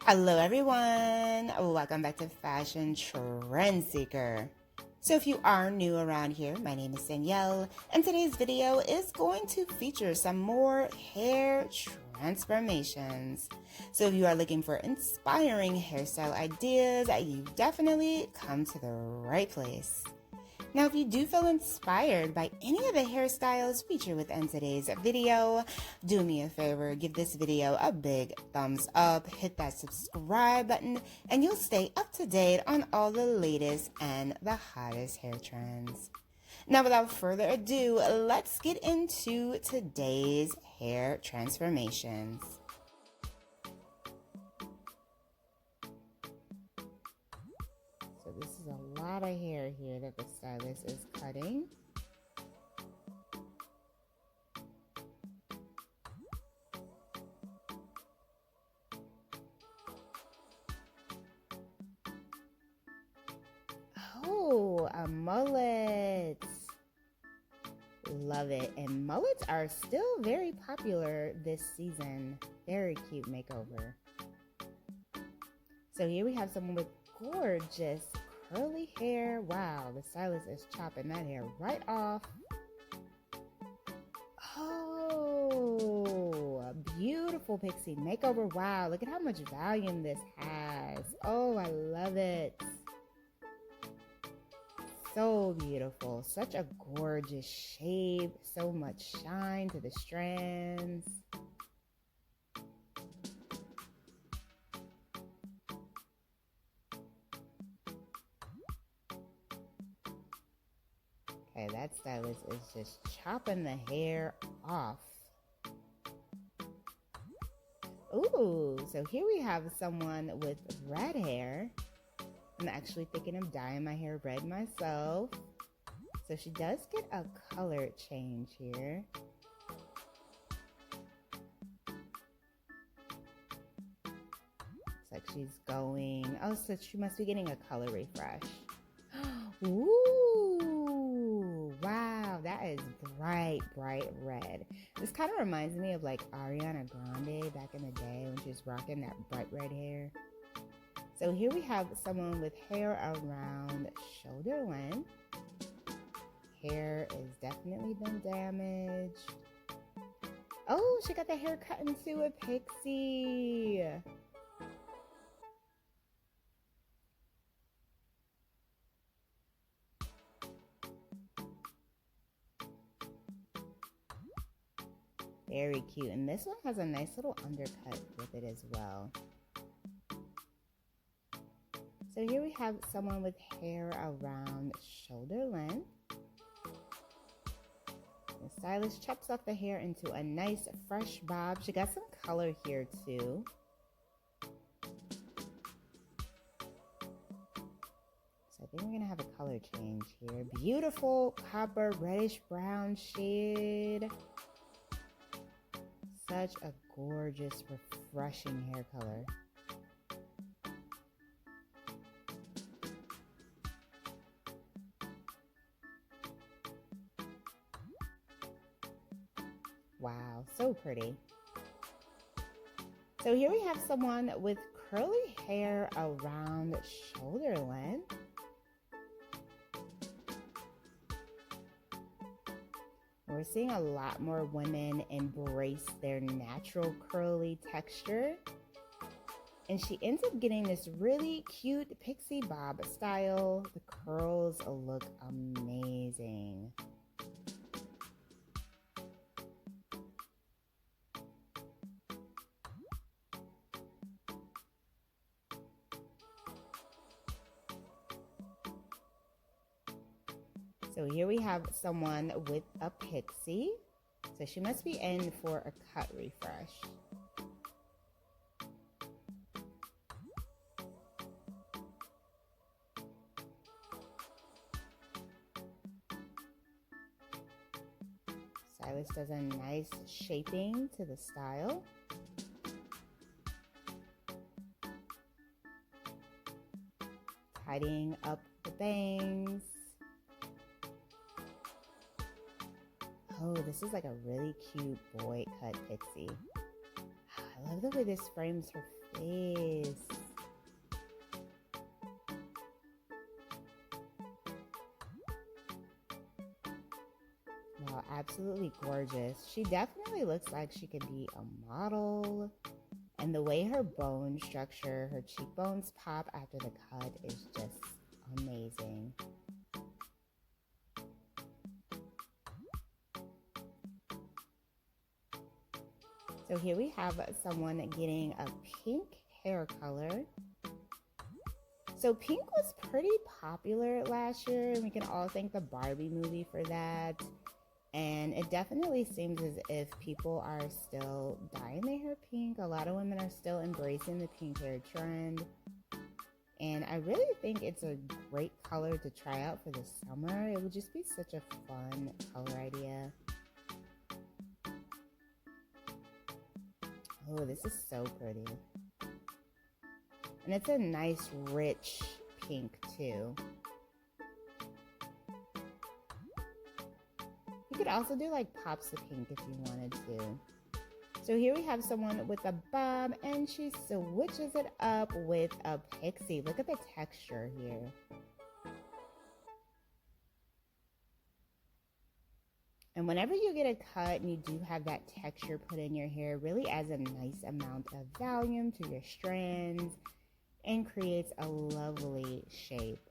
Hello everyone, welcome back to Fashion Trend Seeker. So if you are new around here, my name is Danielle, and today's video is going to feature some more hair transformations. So if you are looking for inspiring hairstyle ideas, you've definitely come to the right place. Now, if you do feel inspired by any of the hairstyles featured within today's video, do me a favor, give this video a big thumbs up, hit that subscribe button, and you'll stay up to date on all the latest and the hottest hair trends. Now, without further ado, let's get into today's hair transformations. So this is a lot of hair here that the stylist is cutting. Oh, a mullet. Love it. And mullets are still very popular this season. Very cute makeover. So here we have someone with gorgeous curly hair. Wow, the stylist is chopping that hair right off. Oh, a beautiful pixie makeover. Wow, look at how much volume this has. Oh, I love it. So beautiful. Such a gorgeous shape. So much shine to the strands. Okay, that stylist is just chopping the hair off. Ooh, so here we have someone with red hair. I'm actually thinking of dyeing my hair red myself. So she does get a color change here. Looks like she's going, oh, so she must be getting a color refresh. Ooh, wow, that is bright, bright red. This kind of reminds me of like Ariana Grande back in the day when she was rocking that bright red hair. So here we have someone with hair around shoulder length. Hair has definitely been damaged. Oh, she got the hair cut into a pixie. Very cute. And this one has a nice little undercut with it as well. So here we have someone with hair around shoulder length. The stylist chops off the hair into a nice fresh bob. She got some color here too. So I think we're gonna have a color change here. Beautiful copper reddish brown shade. Such a gorgeous, refreshing hair color. Wow, so pretty. So here we have someone with curly hair around shoulder length. We're seeing a lot more women embrace their natural curly texture. And she ends up getting this really cute pixie bob style. The curls look amazing. So here we have someone with a pixie. So she must be in for a cut refresh. Stylist does a nice shaping to the style. Tidying up the bangs. Oh, this is like a really cute boy cut pixie. I love the way this frames her face. Wow, absolutely gorgeous. She definitely looks like she could be a model. And the way her bone structure, her cheekbones pop after the cut is just amazing. So here we have someone getting a pink hair color. So pink was pretty popular last year, and we can all thank the Barbie movie for that. And it definitely seems as if people are still dyeing their hair pink. A lot of women are still embracing the pink hair trend. And I really think it's a great color to try out for the summer. It would just be such a fun color idea. Oh, this is so pretty. And it's a nice, rich pink, too. You could also do like pops of pink if you wanted to. So here we have someone with a bob, and she switches it up with a pixie. Look at the texture here. And whenever you get a cut and you do have that texture put in your hair, it really adds a nice amount of volume to your strands and creates a lovely shape.